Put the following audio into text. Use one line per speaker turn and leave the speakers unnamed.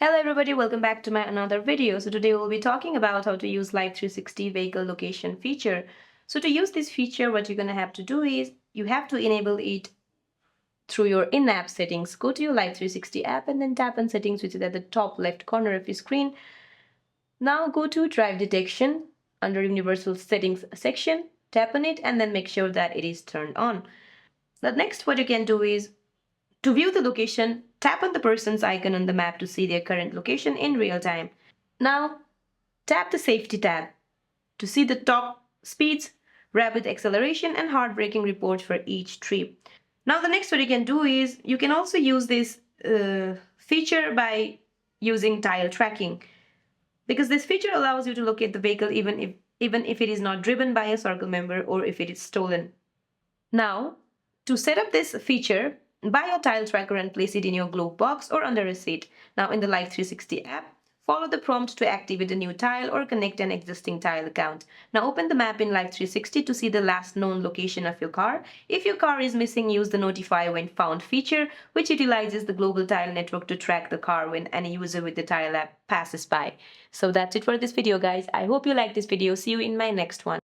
Hello everybody, welcome back to my another video. So today we'll be talking about how to use Life360 vehicle location feature. So to use this feature, what you're going to have to do is you have to enable it through your in-app settings. Go to your Life360 app and then tap on settings, which is at the top left corner of your screen. Now go to drive detection under universal settings section, tap on it and then make sure that it is turned on. The next what you can do is to view the location, tap on the person's icon on the map to see their current location in real time. Now, tap the safety tab to see the top speeds, rapid acceleration, and hard braking reports for each trip. Now, the next what you can do is you can also use this feature by using tile tracking, because this feature allows you to locate the vehicle even if it is not driven by a circle member or if it is stolen. Now, to set up this feature, buy a tile tracker and place it in your glove box or under a seat. Now in the Life360 app, follow the prompt to activate a new tile or connect an existing tile account. Now open the map in Life360 to see the last known location of your car. If your car is missing, use the notify when found feature, which utilizes the global tile network to track the car when any user with the tile app passes by. So that's it for this video, guys. I hope you liked this video. See you in my next one.